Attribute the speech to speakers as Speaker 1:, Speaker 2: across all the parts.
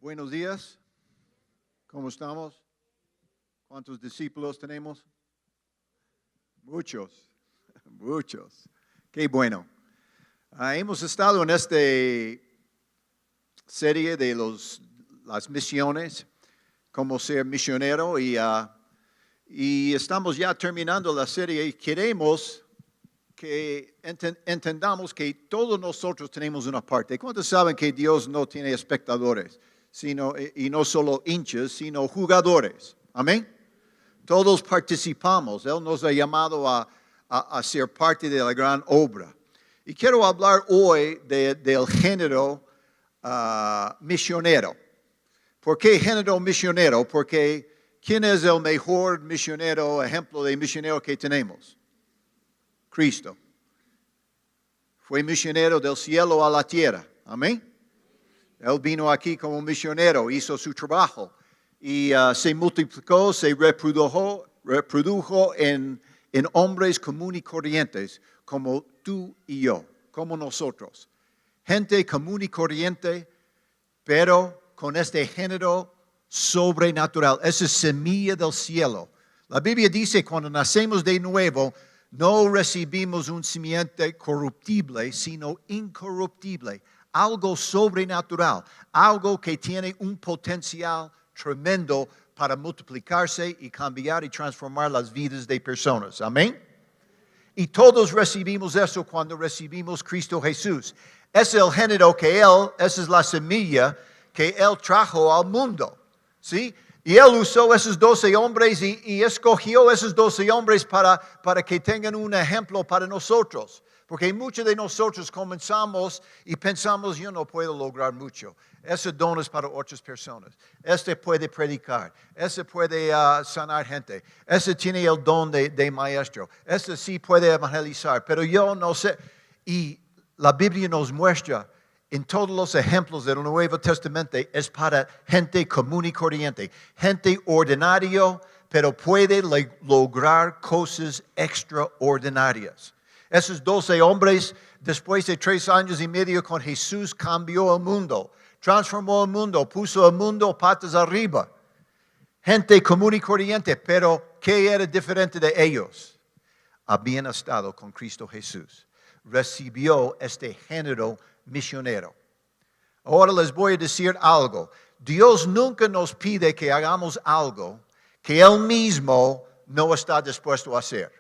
Speaker 1: Buenos días. ¿Cómo estamos? ¿Cuántos discípulos tenemos? Muchos, muchos. Qué bueno. Hemos estado en esta serie de las misiones, cómo ser misionero, y estamos ya terminando la serie y queremos que entendamos que todos nosotros tenemos una parte. ¿Cuántos saben que Dios no tiene espectadores, y no solo hinchas, sino jugadores? Amén. Todos participamos. Él nos ha llamado a ser parte de la gran obra. Y quiero hablar hoy del género misionero. ¿Por qué género misionero? Porque ¿quién es el mejor misionero, ejemplo de misionero que tenemos? Cristo. Fue misionero del cielo a la tierra. Amén. Él vino aquí como misionero, hizo su trabajo y se multiplicó, se reprodujo en hombres comunes y corrientes como tú y yo, como nosotros. Gente común y corriente, pero con este género sobrenatural. Esa semilla del cielo. La Biblia dice cuando nacemos de nuevo, no recibimos un simiente corruptible, sino incorruptible. Algo sobrenatural, algo que tiene un potencial tremendo para multiplicarse y cambiar y transformar las vidas de personas. Amén. Y todos recibimos eso cuando recibimos Cristo Jesús. Es el género que esa es la semilla que Él trajo al mundo. ¿Sí? Y Él usó esos 12 hombres y escogió esos 12 hombres para que tengan un ejemplo para nosotros. Porque muchos de nosotros comenzamos y pensamos, yo no puedo lograr mucho. Ese don es para otras personas. Este puede predicar. Este puede sanar gente. Este tiene el don de maestro. Este sí puede evangelizar. Pero yo no sé. Y la Biblia nos muestra en todos los ejemplos del Nuevo Testamento es para gente común y corriente. Gente ordinaria, pero puede lograr cosas extraordinarias. Esos 12 hombres, después de 3 años y medio con Jesús, cambió el mundo, transformó el mundo, puso el mundo patas arriba. Gente común y corriente, pero ¿qué era diferente de ellos? Habían estado con Cristo Jesús. Recibió este género misionero. Ahora les voy a decir algo. Dios nunca nos pide que hagamos algo que Él mismo no está dispuesto a hacer.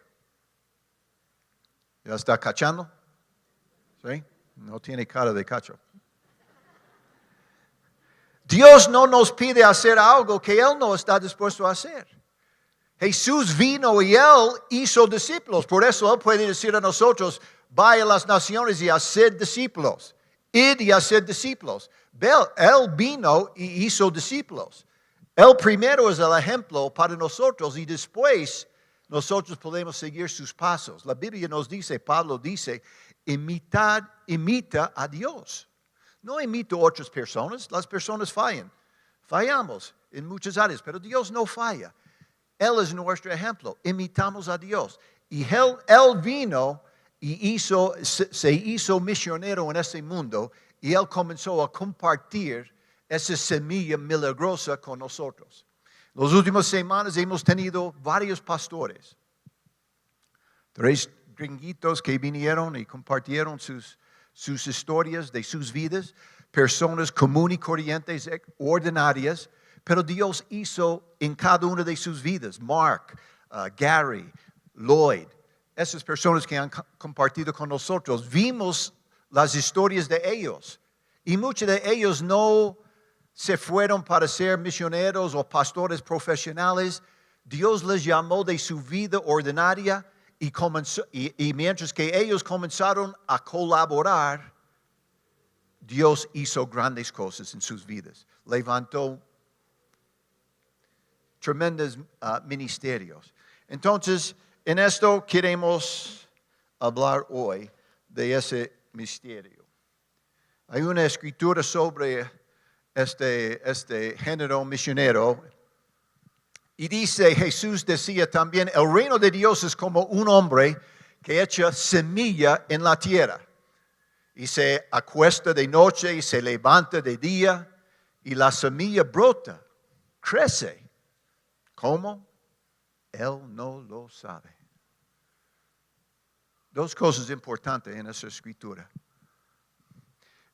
Speaker 1: ¿Ya está cachando? ¿Sí? No tiene cara de cacho. Dios no nos pide hacer algo que Él no está dispuesto a hacer. Jesús vino y Él hizo discípulos. Por eso Él puede decir a nosotros, vaya a las naciones y hacer discípulos. Id y hacer discípulos. Él vino y hizo discípulos. Él primero es el ejemplo para nosotros y después nosotros podemos seguir sus pasos. La Biblia nos dice, Pablo dice, imita a Dios. No imito a otras personas, las personas fallan. Fallamos en muchas áreas, pero Dios no falla. Él es nuestro ejemplo, imitamos a Dios. Y Él vino y se hizo misionero en ese mundo y Él comenzó a compartir esa semilla milagrosa con nosotros. Las últimas semanas hemos tenido varios pastores. 3 gringuitos que vinieron y compartieron sus historias de sus vidas. Personas comunes y corrientes, ordinarias. Pero Dios hizo en cada una de sus vidas. Mark, Gary, Lloyd. Esas personas que han compartido con nosotros. Vimos las historias de ellos. Y muchos de ellos no se fueron para ser misioneros o pastores profesionales. Dios les llamó de su vida ordinaria y mientras que ellos comenzaron a colaborar, Dios hizo grandes cosas en sus vidas. Levantó tremendos ministerios. Entonces, en esto queremos hablar hoy de ese misterio. Hay una escritura sobre este género misionero. Y dice, Jesús decía también, el reino de Dios es como un hombre que echa semilla en la tierra. Y se acuesta de noche y se levanta de día y la semilla brota, crece. ¿Cómo? Él no lo sabe. Dos cosas importantes en esa escritura.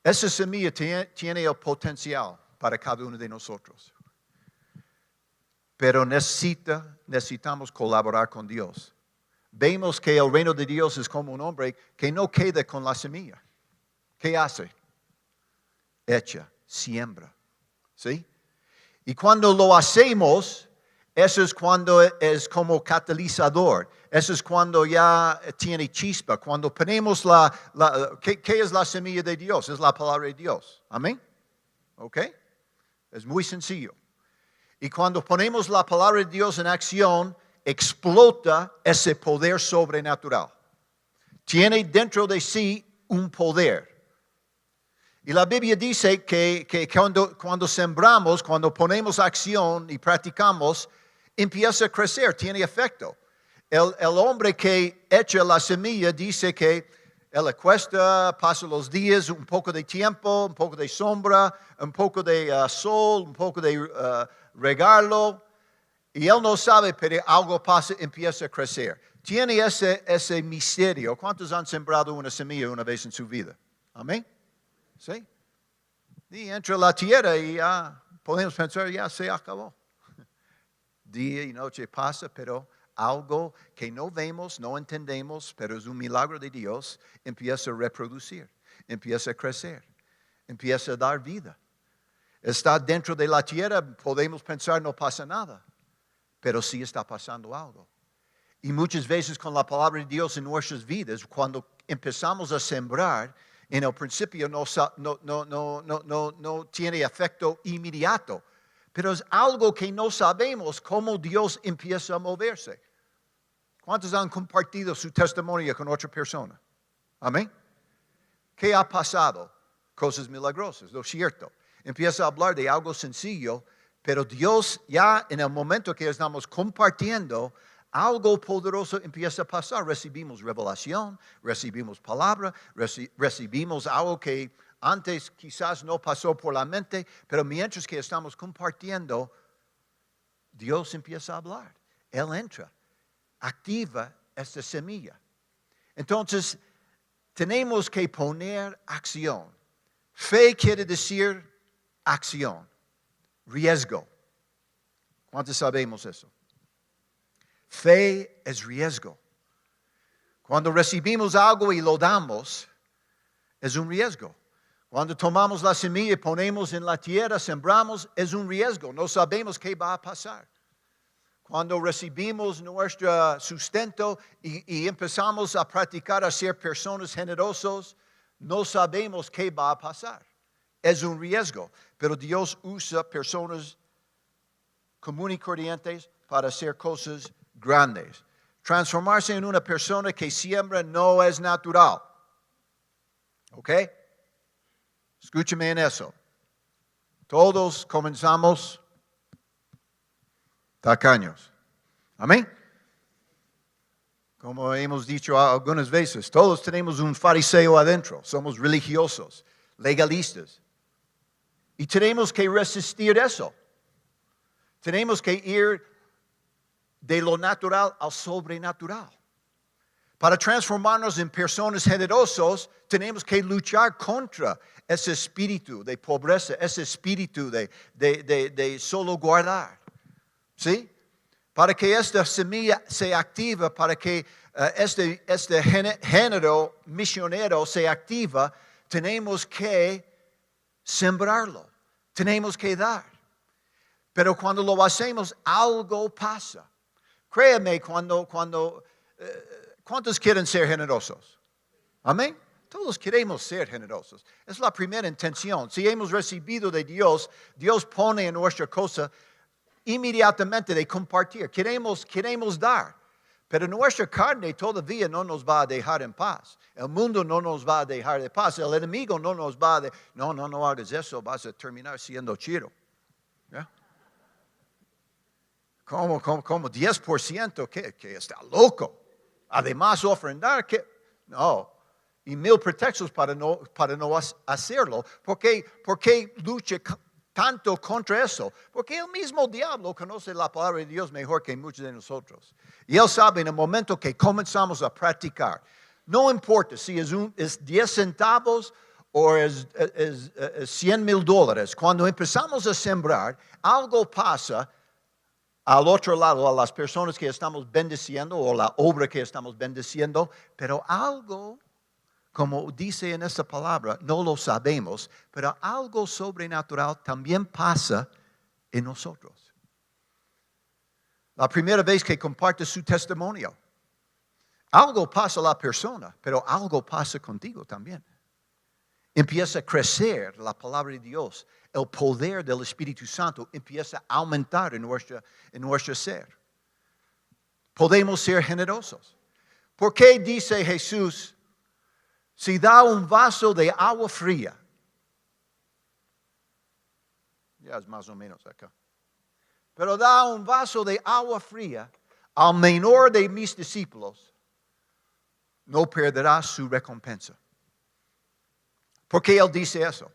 Speaker 1: Esa semilla tiene el potencial para cada uno de nosotros. Pero necesitamos colaborar con Dios. Vemos que el reino de Dios es como un hombre que no queda con la semilla. ¿Qué hace? Echa, siembra. ¿Sí? Y cuando lo hacemos, eso es cuando es como catalizador. Eso es cuando ya tiene chispa. Cuando ponemos ¿qué es la semilla de Dios? Es la palabra de Dios. Amén. ¿Ok? Es muy sencillo. Y cuando ponemos la palabra de Dios en acción, explota ese poder sobrenatural. Tiene dentro de sí un poder. Y la Biblia dice que cuando sembramos, cuando ponemos acción y practicamos, empieza a crecer, tiene efecto. El hombre que echa la semilla dice que él le cuesta, pasa los días, un poco de tiempo, un poco de sombra, un poco de sol, un poco de regarlo. Y él no sabe, pero algo pasa, empieza a crecer. Tiene ese misterio. ¿Cuántos han sembrado una semilla una vez en su vida? Amén. ¿Sí? Y entra la tierra y ya podemos pensar, ya se acabó. Día y noche pasa, pero algo que no vemos, no entendemos, pero es un milagro de Dios, empieza a reproducir, empieza a crecer, empieza a dar vida. Está dentro de la tierra, podemos pensar no pasa nada, pero sí está pasando algo. Y muchas veces con la palabra de Dios en nuestras vidas, cuando empezamos a sembrar, en el principio no tiene efecto inmediato, pero es algo que no sabemos cómo Dios empieza a moverse. ¿Cuántos han compartido su testimonio con otra persona? Amén. ¿Qué ha pasado? Cosas milagrosas, lo cierto. Empieza a hablar de algo sencillo, pero Dios ya en el momento que estamos compartiendo, algo poderoso empieza a pasar. Recibimos revelación, recibimos palabra, recibimos algo que antes quizás no pasó por la mente, pero mientras que estamos compartiendo, Dios empieza a hablar. Él entra, activa esta semilla. Entonces, tenemos que poner acción. Fe quiere decir acción, riesgo. ¿Cuántos sabemos eso? Fe es riesgo. Cuando recibimos algo y lo damos, es un riesgo. Cuando tomamos la semilla y ponemos en la tierra, sembramos, es un riesgo. No sabemos qué va a pasar. Cuando recibimos nuestro sustento y empezamos a practicar a ser personas generosos, no sabemos qué va a pasar. Es un riesgo. Pero Dios usa personas comunes y corrientes para hacer cosas grandes. Transformarse en una persona que siembra no es natural. ¿Ok? Escúcheme en eso. Todos comenzamos tacaños. Amén. Como hemos dicho algunas veces, todos tenemos un fariseo adentro. Somos religiosos, legalistas. Y tenemos que resistir eso. Tenemos que ir de lo natural al sobrenatural. Para transformarnos en personas generosas, tenemos que luchar contra ese espíritu de pobreza, ese espíritu de solo guardar. ¿Sí? Para que esta semilla se activa, para que este género misionero se activa, tenemos que sembrarlo, tenemos que dar. Pero cuando lo hacemos, algo pasa. Créeme, ¿cuántos quieren ser generosos? Amén. Todos queremos ser generosos. Es la primera intención. Si hemos recibido de Dios, Dios pone en nuestra cosa inmediatamente de compartir. Queremos dar. Pero nuestra carne todavía no nos va a dejar en paz. El mundo no nos va a dejar de paz. El enemigo no nos va a decir, no hagas eso, vas a terminar siendo chido. ¿Yeah? ¿Cómo 10%? ¿Qué está loco? Además ofrendar, ¿qué? No. Y 1000 pretextos para no hacerlo. ¿Por qué lucha tanto contra eso, porque el mismo diablo conoce la palabra de Dios mejor que muchos de nosotros. Y él sabe en el momento que comenzamos a practicar, no importa si es 10 centavos o es $100,000, cuando empezamos a sembrar, algo pasa al otro lado, a las personas que estamos bendiciendo o la obra que estamos bendiciendo, pero algo, como dice en esta palabra, no lo sabemos, pero algo sobrenatural también pasa en nosotros. La primera vez que comparte su testimonio, algo pasa a la persona, pero algo pasa contigo también. Empieza a crecer la palabra de Dios. El poder del Espíritu Santo empieza a aumentar en nuestro ser. Podemos ser generosos. ¿Por qué dice Jesús, si da un vaso de agua fría? Ya es más o menos acá. Pero da un vaso de agua fría al menor de mis discípulos, no perderá su recompensa. ¿Por qué él dice eso?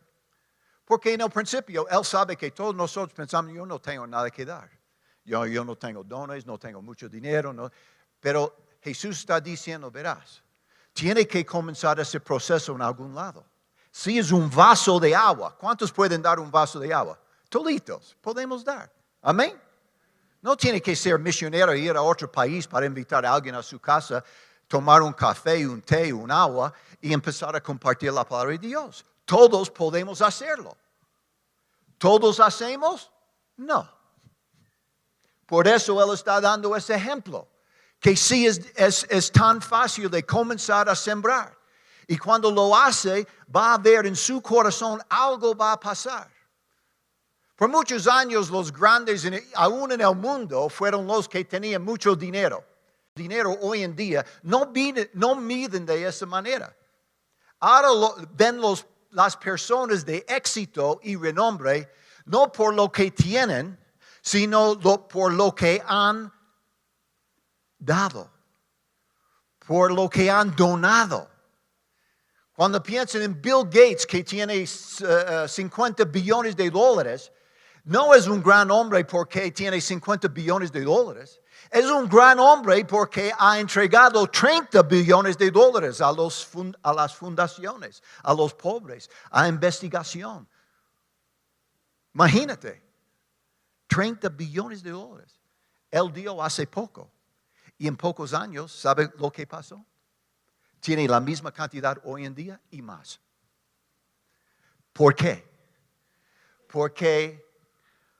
Speaker 1: Porque en el principio él sabe que todos nosotros pensamos, yo no tengo nada que dar. Yo no tengo dones, no tengo mucho dinero. No. Pero Jesús está diciendo, verás, tiene que comenzar ese proceso en algún lado. Si es un vaso de agua, ¿cuántos pueden dar un vaso de agua? Toditos, podemos dar. Amén. No tiene que ser misionero e ir a otro país para invitar a alguien a su casa, tomar un café, un té, un agua y empezar a compartir la palabra de Dios. Todos podemos hacerlo. ¿Todos hacemos? No. Por eso Él está dando ese ejemplo. Que sí es tan fácil de comenzar a sembrar. Y cuando lo hace, va a ver en su corazón algo va a pasar. Por muchos años los grandes, aún en el mundo, fueron los que tenían mucho dinero. Dinero hoy en día no miden de esa manera. Ahora ven las personas de éxito y renombre no por lo que tienen, sino por lo que han dado, por lo que han donado. Cuando piensan en Bill Gates, que tiene 50 billones de dólares, no es un gran hombre porque tiene 50 billones de dólares. Es un gran hombre porque ha entregado 30 billones de dólares a las fundaciones, a los pobres, a investigación. Imagínate, 30 billones de dólares. Él dio hace poco. Y en pocos años, ¿sabe lo que pasó? Tiene la misma cantidad hoy en día y más. ¿Por qué? Porque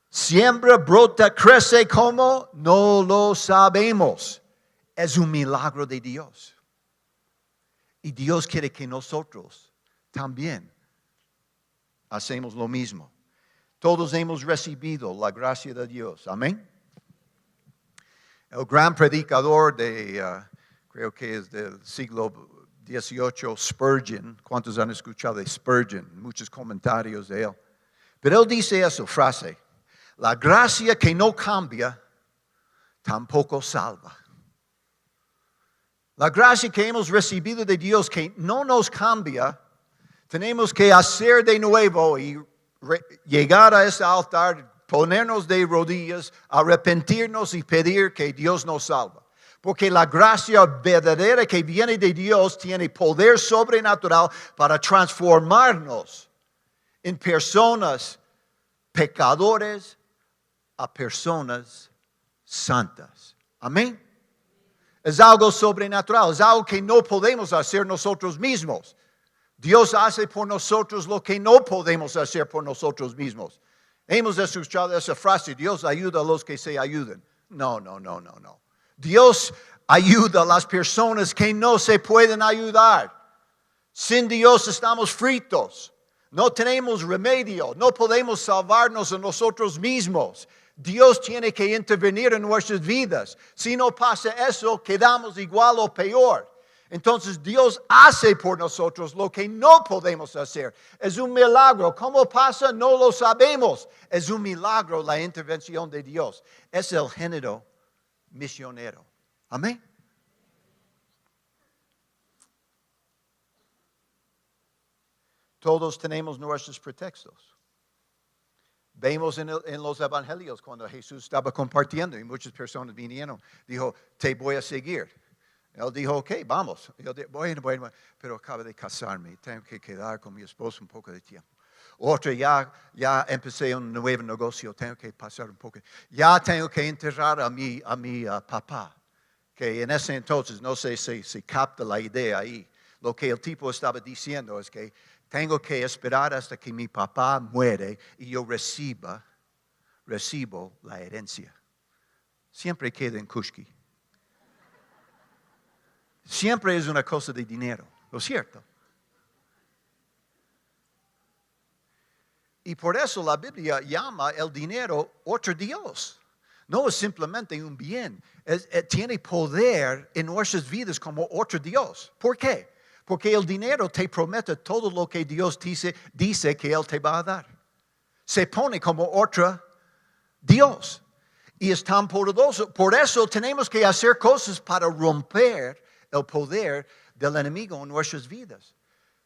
Speaker 1: siembra, brota, crece como no lo sabemos. Es un milagro de Dios. Y Dios quiere que nosotros también hacemos lo mismo. Todos hemos recibido la gracia de Dios. Amén. El gran predicador creo que es del siglo XVIII, Spurgeon. ¿Cuántos han escuchado de Spurgeon? Muchos comentarios de él. Pero él dice esa frase. La gracia que no cambia, tampoco salva. La gracia que hemos recibido de Dios que no nos cambia, tenemos que hacer de nuevo y llegar a ese altar, ponernos de rodillas, arrepentirnos y pedir que Dios nos salva. Porque la gracia verdadera que viene de Dios tiene poder sobrenatural para transformarnos en personas pecadores a personas santas. Amén. Es algo sobrenatural, es algo que no podemos hacer nosotros mismos. Dios hace por nosotros lo que no podemos hacer por nosotros mismos. Hemos escuchado esa frase, Dios ayuda a los que se ayudan. No. Dios ayuda a las personas que no se pueden ayudar. Sin Dios estamos fritos. No tenemos remedio. No podemos salvarnos a nosotros mismos. Dios tiene que intervenir en nuestras vidas. Si no pasa eso, quedamos igual o peor. Entonces Dios hace por nosotros lo que no podemos hacer. Es un milagro. ¿Cómo pasa? No lo sabemos. Es un milagro la intervención de Dios. Es el género misionero. Amén. Todos tenemos nuestros pretextos. Vemos en los evangelios cuando Jesús estaba compartiendo y muchas personas vinieron, dijo, te voy a seguir. Él dijo, ok, vamos. Él dijo, bueno, pero acabo de casarme, tengo que quedar con mi esposo un poco de tiempo. Otra, ya empecé un nuevo negocio, tengo que pasar un poco. Ya tengo que enterrar a mi papá, que en ese entonces, no sé si capta la idea ahí. Lo que el tipo estaba diciendo es que tengo que esperar hasta que mi papá muere y yo recibo la herencia. Siempre queda en Kushki. Siempre es una cosa de dinero, ¿no es cierto? Y por eso la Biblia llama el dinero otro Dios. No es simplemente un bien, tiene poder en nuestras vidas como otro Dios. ¿Por qué? Porque el dinero te promete todo lo que Dios dice que Él te va a dar. Se pone como otro Dios. Y es tan poderoso. Por eso tenemos que hacer cosas para romper el poder del enemigo en nuestras vidas.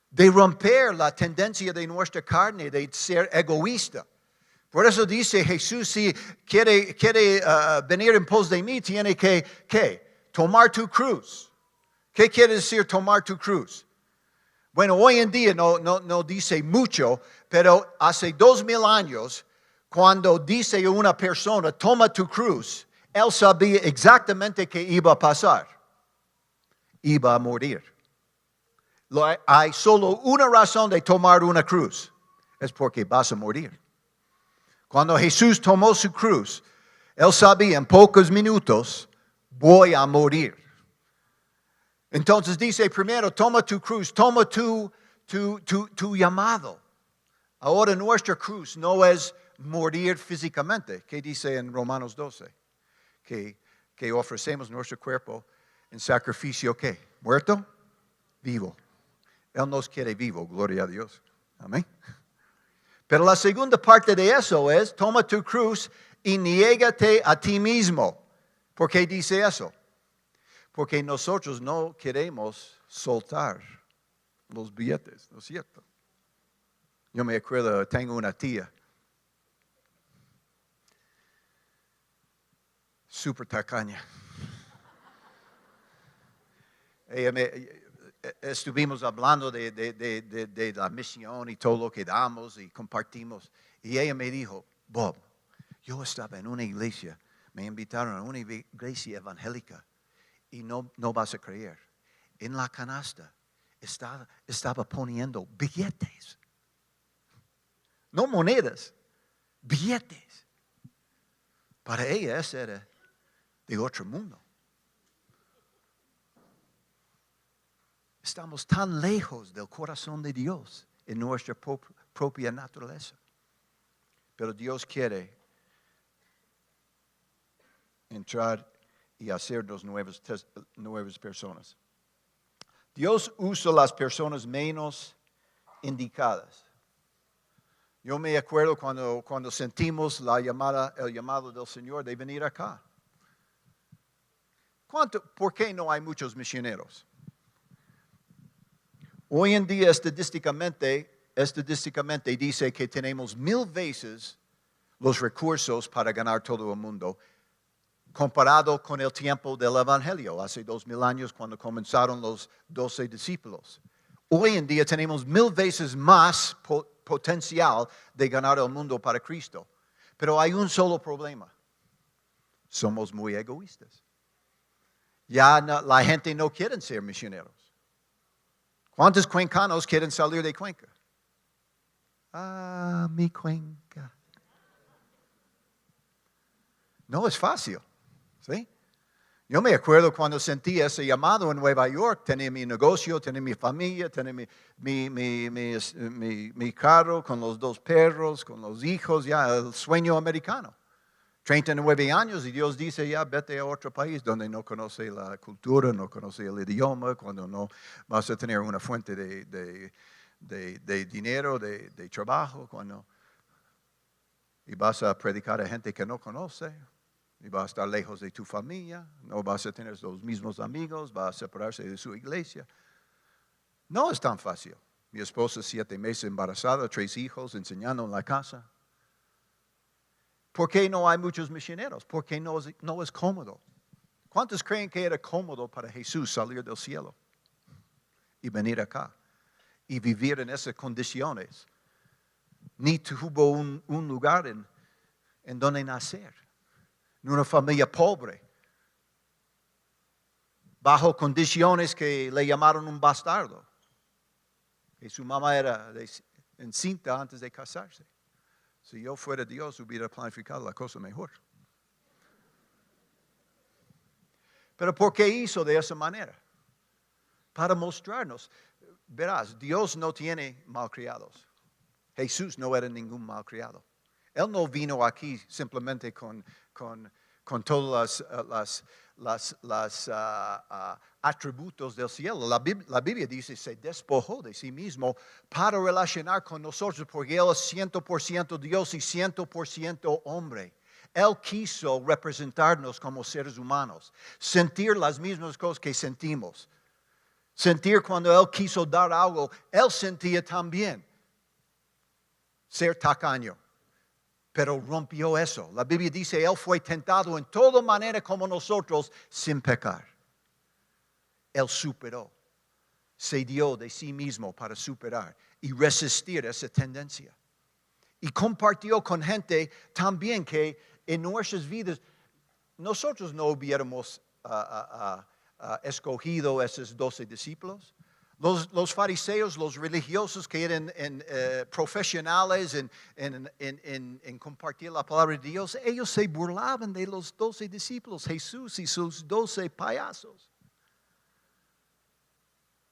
Speaker 1: De romper la tendencia de nuestra carne de ser egoísta. Por eso dice Jesús, si quiere venir en pos de mí, tiene que tomar tu cruz. ¿Qué quiere decir tomar tu cruz? Bueno, hoy en día no dice mucho, pero hace 2000 años, cuando dice una persona, toma tu cruz, él sabía exactamente qué iba a pasar. Iba a morir. Hay solo una razón de tomar una cruz, es porque vas a morir. Cuando Jesús tomó su cruz, Él sabía en pocos minutos, voy a morir. Entonces dice primero, toma tu cruz, toma tu llamado. Ahora nuestra cruz no es morir físicamente. ¿Qué dice en Romanos 12? Que ofrecemos nuestro cuerpo en sacrificio, ¿qué? ¿Muerto? Vivo. Él nos quiere vivo, gloria a Dios. Amén. Pero la segunda parte de eso es, toma tu cruz y niégate a ti mismo. ¿Por qué dice eso? Porque nosotros no queremos soltar los billetes, ¿no es cierto? Yo me acuerdo, tengo una tía, súper tacaña. Estuvimos hablando de la misión y todo lo que damos y compartimos. Y ella me dijo, Bob, yo estaba en una iglesia, me invitaron a una iglesia evangélica y no vas a creer. En la canasta estaba poniendo billetes. No monedas, billetes. Para ella ese era de otro mundo. Estamos tan lejos del corazón de Dios en nuestra propia naturaleza. Pero Dios quiere entrar y hacernos nuevas personas. Dios usa las personas menos indicadas. Yo me acuerdo cuando sentimos el llamado del Señor de venir acá. ¿Por qué no hay muchos misioneros? Hoy en día estadísticamente dice que tenemos 1000 veces los recursos para ganar todo el mundo comparado con el tiempo del Evangelio, hace 2000 años cuando comenzaron los 12 discípulos. Hoy en día tenemos 1000 veces más potencial de ganar el mundo para Cristo. Pero hay un solo problema. Somos muy egoístas. Ya la gente no quiere ser misioneros. ¿Cuántos cuencanos quieren salir de Cuenca? Ah, mi Cuenca. No es fácil, ¿sí? Yo me acuerdo cuando sentí ese llamado en Nueva York, tenía mi negocio, tenía mi familia, tenía mi carro con los 2 perros, con los hijos, ya el sueño americano. 39 años y Dios dice ya vete a otro país donde no conoce la cultura, no conoce el idioma, cuando no vas a tener una fuente de dinero, de trabajo, y vas a predicar a gente que no conoce, y vas a estar lejos de tu familia, no vas a tener los mismos amigos, vas a separarse de su iglesia. No es tan fácil. Mi esposa 7 meses embarazada, 3 hijos, enseñando en la casa. ¿Por qué no hay muchos misioneros? Porque no es cómodo. ¿Cuántos creen que era cómodo para Jesús salir del cielo y venir acá y vivir en esas condiciones? Ni tuvo un lugar en donde nacer, en una familia pobre, bajo condiciones que le llamaron un bastardo. Y su mamá era encinta antes de casarse. Si yo fuera Dios, hubiera planificado la cosa mejor. Pero ¿por qué hizo de esa manera? Para mostrarnos. Verás, Dios no tiene malcriados. Jesús no era ningún malcriado. Él no vino aquí simplemente con todos los atributos del cielo. La Biblia dice, se despojó de sí mismo para relacionar con nosotros, porque Él es 100% Dios y 100% hombre. Él quiso representarnos como seres humanos, sentir las mismas cosas que sentimos. Sentir cuando Él quiso dar algo, Él sentía también. Ser tacaño. Pero rompió eso. La Biblia dice, Él fue tentado en toda manera como nosotros, sin pecar. Él superó. Se dio de sí mismo para superar y resistir esa tendencia. Y compartió con gente también que en nuestras vidas, nosotros no hubiéramos escogido esos 12 discípulos. Los fariseos, los religiosos que eran profesionales en compartir la palabra de Dios, ellos se burlaban de los 12 discípulos, Jesús y sus 12 payasos.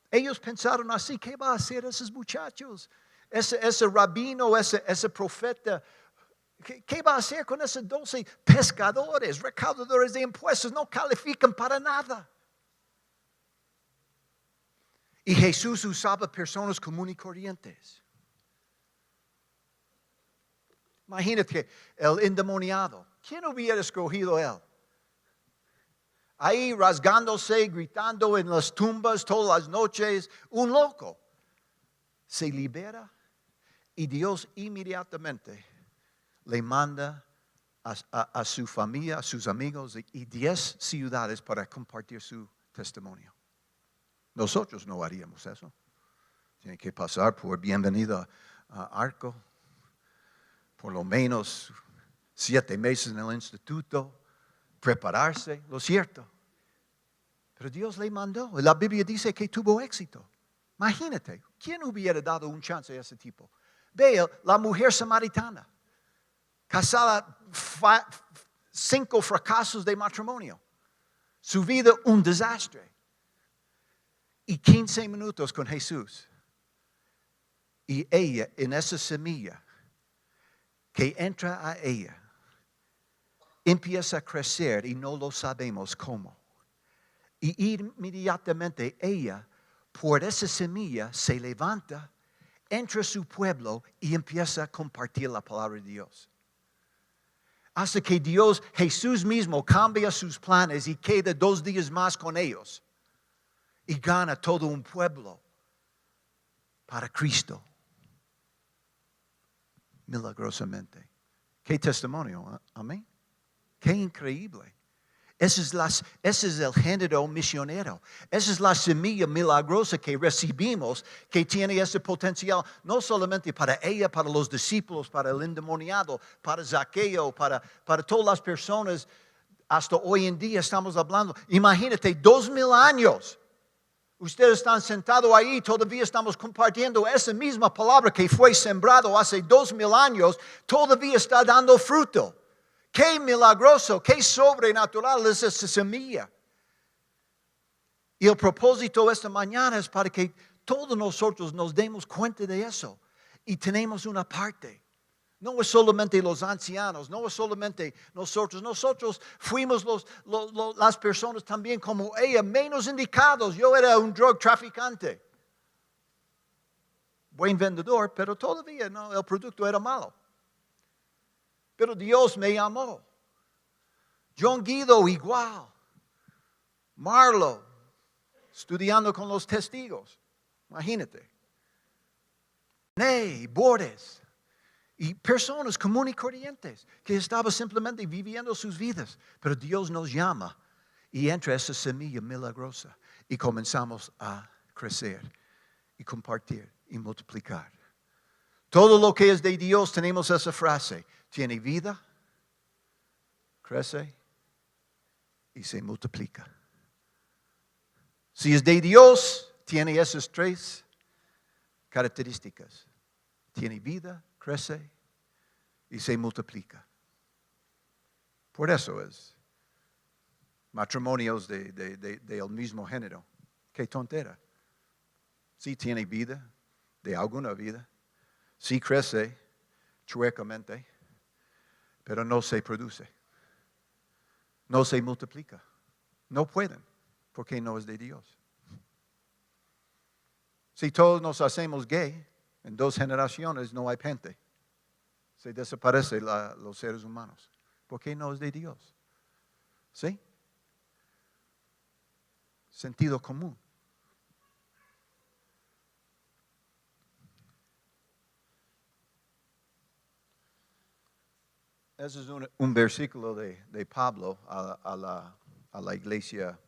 Speaker 1: Ellos pensaron así, ¿qué va a hacer esos muchachos? Ese rabino, ese profeta, ¿qué va a hacer con esos 12 pescadores, recaudadores de impuestos? No califican para nada. Y Jesús usaba personas comunes y corrientes. Imagínate el endemoniado. ¿Quién hubiera escogido él? Ahí rasgándose, gritando en las tumbas todas las noches. Un loco. Se libera y Dios inmediatamente le manda a su familia, a sus amigos y 10 ciudades para compartir su testimonio. Nosotros no haríamos eso. Tiene que pasar por bienvenida a Arco, por lo menos 7 meses en el instituto, prepararse, lo cierto. Pero Dios le mandó. La Biblia dice que tuvo éxito. Imagínate, ¿quién hubiera dado un chance a ese tipo? Ve, la mujer samaritana, casada, 5 fracasos de matrimonio. Su vida un desastre. Y 15 minutos con Jesús. Y ella, en esa semilla que entra a ella, empieza a crecer y no lo sabemos cómo. Y inmediatamente ella, por esa semilla, se levanta, entra a su pueblo y empieza a compartir la palabra de Dios. Hasta que Jesús mismo cambia sus planes y queda 2 días más con ellos. Y gana todo un pueblo para Cristo. Milagrosamente. Qué testimonio, amén. Qué increíble. Ese es el género misionero. Esa es la semilla milagrosa que recibimos, que tiene ese potencial, no solamente para ella, para los discípulos, para el endemoniado, para Zaqueo, para todas las personas. Hasta hoy en día estamos hablando. Imagínate, 2000 años. Ustedes están sentados ahí, todavía estamos compartiendo esa misma palabra que fue sembrado hace 2000 años, todavía está dando fruto. Qué milagroso, qué sobrenatural es esa semilla. Y el propósito esta mañana es para que todos nosotros nos demos cuenta de eso y tenemos una parte. No es solamente los ancianos, no es solamente nosotros. Nosotros fuimos las personas también como ella, menos indicados. Yo era un drug traficante. Buen vendedor, pero todavía no, el producto era malo. Pero Dios me amó. John Guido igual. Marlo, estudiando con los testigos. Imagínate. Ney, Bordes. Y personas comunes y corrientes que estaban simplemente viviendo sus vidas. Pero Dios nos llama y entra esa semilla milagrosa y comenzamos a crecer y compartir y multiplicar. Todo lo que es de Dios tenemos esa frase. Tiene vida, crece y se multiplica. Si es de Dios, tiene esas tres características. Tiene vida, crece y se multiplica. Por eso es matrimonios del mismo género. Qué tontera. Sí tiene vida, de alguna vida. Sí crece chuecamente, pero no se produce. No se multiplica. No pueden, porque no es de Dios. Si todos nos hacemos gay, en 2 generaciones no hay gente. Se desaparecen los seres humanos. Porque no es de Dios. ¿Sí? Sentido común. Ese es un versículo de Pablo a la iglesia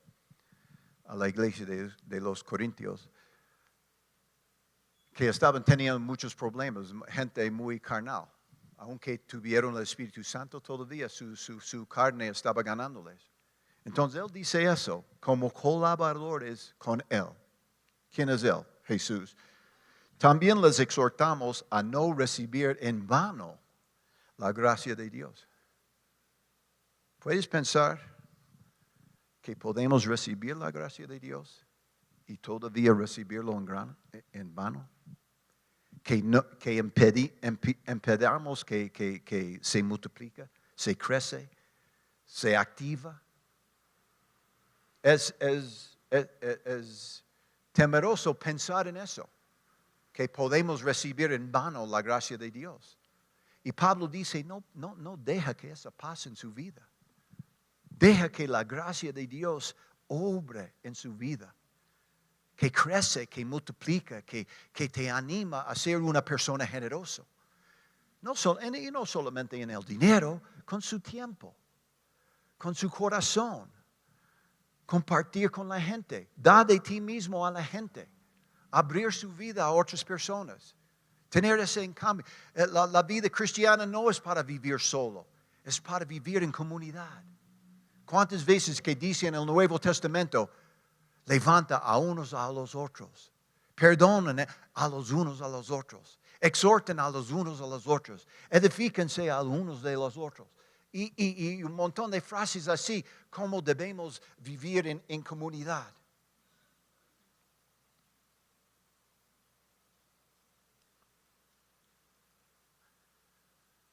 Speaker 1: de los Corintios, que estaban teniendo muchos problemas, gente muy carnal. Aunque tuvieron el Espíritu Santo todavía, su carne estaba ganándoles. Entonces él dice eso, como colaboradores con él. ¿Quién es él? Jesús. También les exhortamos a no recibir en vano la gracia de Dios. ¿Puedes pensar que podemos recibir la gracia de Dios y todavía recibirlo en vano? Que impedamos que se multiplica, se crece, se activa. Es temeroso pensar en eso, que podemos recibir en vano la gracia de Dios. Y Pablo dice, no deja que eso pase en su vida. Deja que la gracia de Dios obre en su vida. Que crece, que multiplica, que te anima a ser una persona generosa. No solamente en el dinero, con su tiempo, con su corazón. Compartir con la gente. Da de ti mismo a la gente. Abrir su vida a otras personas. Tener ese encambio. La vida cristiana no es para vivir solo. Es para vivir en comunidad. ¿Cuántas veces que dice en el Nuevo Testamento? Levanta a unos a los otros. Perdonen a los unos a los otros. Exhorten a los unos a los otros. Edifíquense a unos de los otros. Y un montón de frases así, como debemos vivir en comunidad.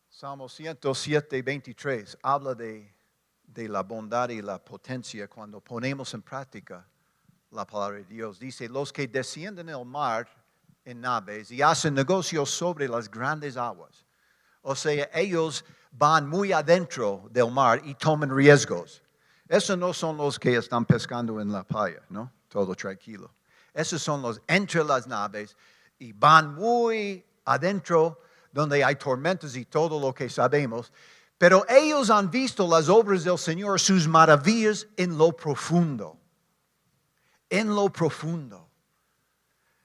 Speaker 1: Salmo 107, 23 habla de la bondad y la potencia cuando ponemos en práctica la palabra de Dios. Dice, los que descienden el mar en naves y hacen negocios sobre las grandes aguas. O sea, ellos van muy adentro del mar y toman riesgos. Esos no son los que están pescando en la playa, ¿no? Todo tranquilo. Esos son los entre las naves y van muy adentro donde hay tormentas y todo lo que sabemos. Pero ellos han visto las obras del Señor, sus maravillas en lo profundo. En lo profundo.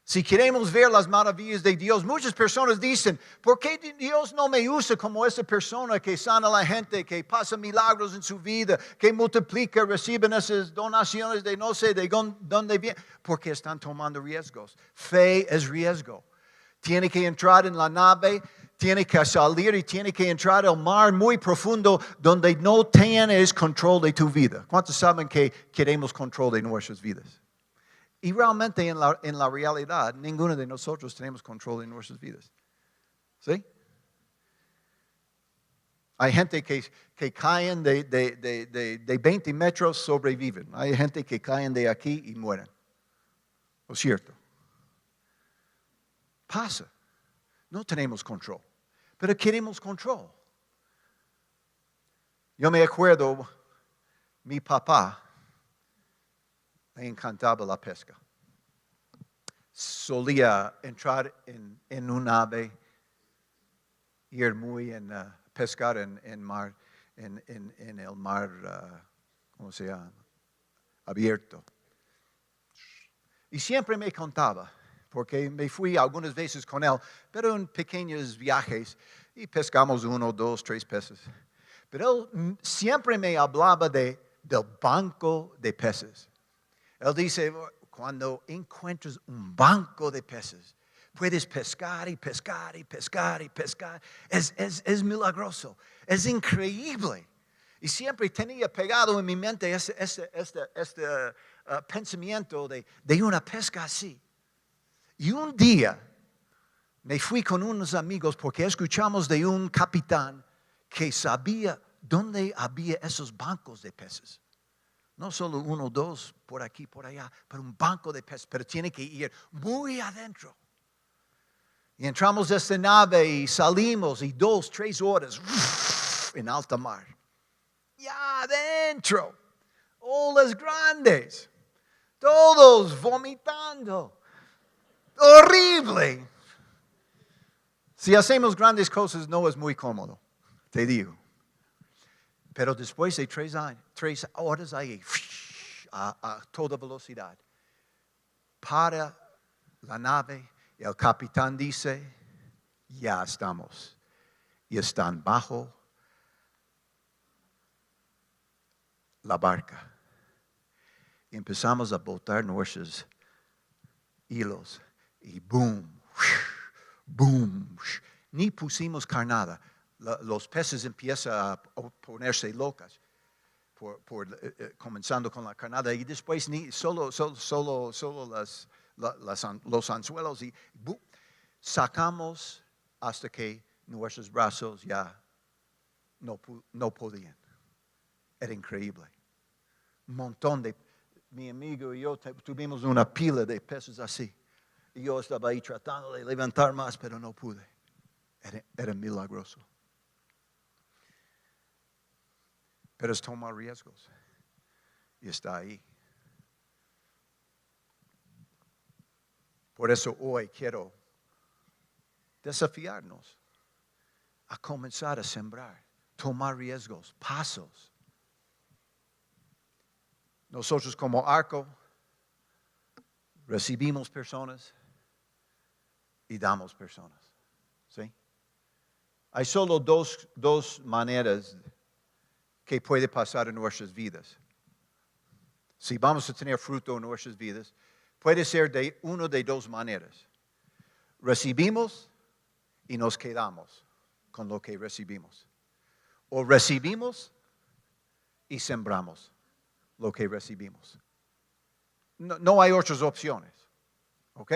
Speaker 1: Si queremos ver las maravillas de Dios, muchas personas dicen, ¿por qué Dios no me usa como esa persona que sana a la gente, que pasa milagros en su vida, que multiplica, reciben esas donaciones de no sé de dónde viene? Porque están tomando riesgos. Fe es riesgo. Tiene que entrar en la nave, tiene que salir y tiene que entrar al mar muy profundo donde no tienes control de tu vida. ¿Cuántos saben que queremos control de nuestras vidas? Y realmente en la realidad, ninguno de nosotros tenemos control de nuestras vidas. ¿Sí? Hay gente que caen de 20 metros, sobreviven. Hay gente que caen de aquí y mueren. ¿No es cierto? Pasa. No tenemos control. Pero queremos control. Yo me acuerdo, mi papá le encantaba la pesca. Solía entrar en un ave ir muy en pescar en mar, en el mar, ¿cómo se llama? Abierto. Y siempre me contaba, porque me fui algunas veces con él, pero en pequeños viajes, y pescamos 1, 2, 3 peces. Pero él siempre me hablaba del banco de peces. Él dice, cuando encuentres un banco de peces, puedes pescar y pescar y pescar y pescar. Es milagroso, es increíble. Y siempre tenía pegado en mi mente este pensamiento de una pesca así. Y un día me fui con unos amigos porque escuchamos de un capitán que sabía dónde había esos bancos de peces. No solo 1, 2, por aquí, por allá, pero un banco de peces, pero tiene que ir muy adentro. Y entramos de esta nave y salimos y 2, 3 horas en alta mar. Ya adentro, olas grandes, todos vomitando. Horrible. Si hacemos grandes cosas no es muy cómodo, te digo. Pero después de 3 horas ahí, a toda velocidad, para la nave y el capitán dice, ya estamos. Y están bajo la barca. Y empezamos a botar nuestros hilos. Y boom, boom. Ni pusimos carnada. Los peces empiezan a ponerse locas. Comenzando con la carnada. Y después solo los anzuelos. Y boom, sacamos hasta que nuestros brazos ya no podían. Era increíble. Un montón de... Mi amigo y yo tuvimos una pila de peces así. Y yo estaba ahí tratando de levantar más, pero no pude. Era milagroso. Pero es tomar riesgos. Y está ahí. Por eso hoy quiero desafiarnos a comenzar a sembrar, tomar riesgos, pasos. Nosotros como arco recibimos personas y damos personas. ¿Sí? Hay solo dos maneras que puede pasar en nuestras vidas. Si vamos a tener fruto en nuestras vidas, puede ser de una de 2 maneras. Recibimos y nos quedamos con lo que recibimos. O recibimos y sembramos lo que recibimos. No hay otras opciones. ¿Ok?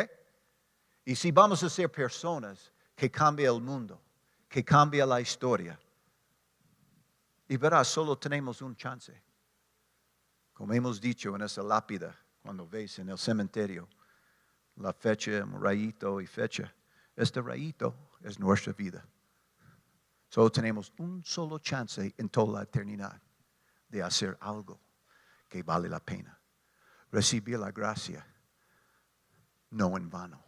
Speaker 1: Y si vamos a ser personas que cambian el mundo, que cambian la historia, y verás, solo tenemos un chance. Como hemos dicho en esa lápida, cuando ves en el cementerio, la fecha, un rayito y fecha. Este rayito es nuestra vida. Solo tenemos un solo chance en toda la eternidad de hacer algo que vale la pena. Recibir la gracia, no en vano,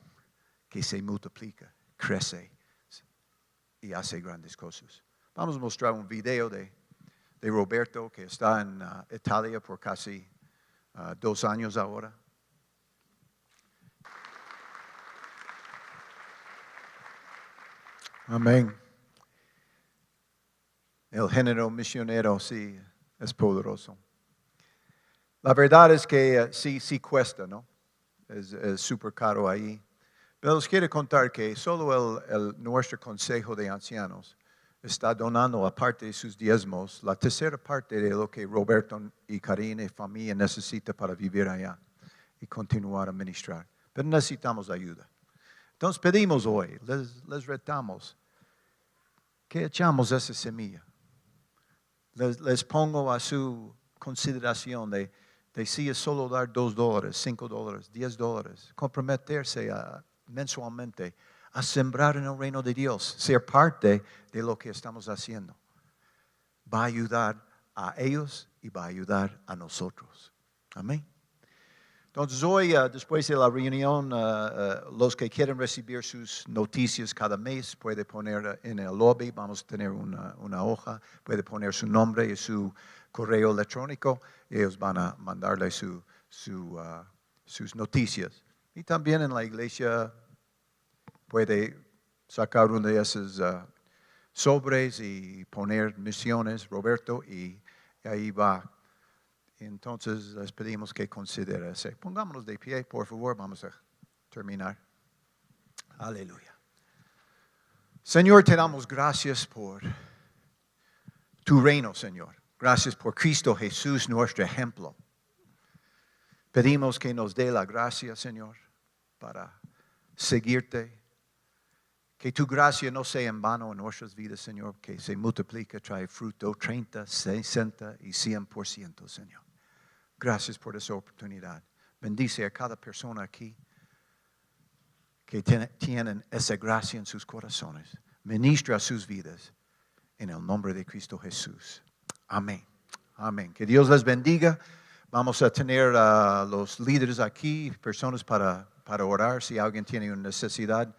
Speaker 1: que se multiplica, crece y hace grandes cosas. Vamos a mostrar un video de Roberto que está en Italia por casi 2 años ahora. Amén. El género misionero sí es poderoso. La verdad es que sí cuesta, ¿no? Es súper caro ahí. Pero les quiero contar que solo nuestro consejo de ancianos está donando, aparte de sus diezmos, la tercera parte de lo que Roberto y Karina y familia necesitan para vivir allá y continuar a ministrar. Pero necesitamos ayuda. Entonces pedimos hoy, les retamos, que echamos esa semilla. Les pongo a su consideración de si es solo dar $2, $5, $10, comprometerse mensualmente a sembrar en el reino de Dios, ser parte de lo que estamos haciendo. Va a ayudar a ellos y va a ayudar a nosotros. Amén. Entonces hoy, después de la reunión, los que quieren recibir sus noticias cada mes, puede poner en el lobby, vamos a tener una hoja, puede poner su nombre y su correo electrónico, y ellos van a mandarle sus noticias. Y también en la iglesia puede sacar uno de esos sobres y poner misiones, Roberto, y ahí va. Entonces les pedimos que considere ese. Pongámonos de pie, por favor, vamos a terminar. Aleluya. Señor, te damos gracias por tu reino, Señor. Gracias por Cristo Jesús, nuestro ejemplo. Pedimos que nos dé la gracia, Señor, para seguirte. Que tu gracia no sea en vano en nuestras vidas, Señor, que se multiplique, trae fruto 30, 60 y 100%, Señor. Gracias por esa oportunidad. Bendice a cada persona aquí que tienen esa gracia en sus corazones. Ministra a sus vidas en el nombre de Cristo Jesús. Amén. Amén. Que Dios les bendiga. Vamos a tener a los líderes aquí, personas para orar si alguien tiene una necesidad.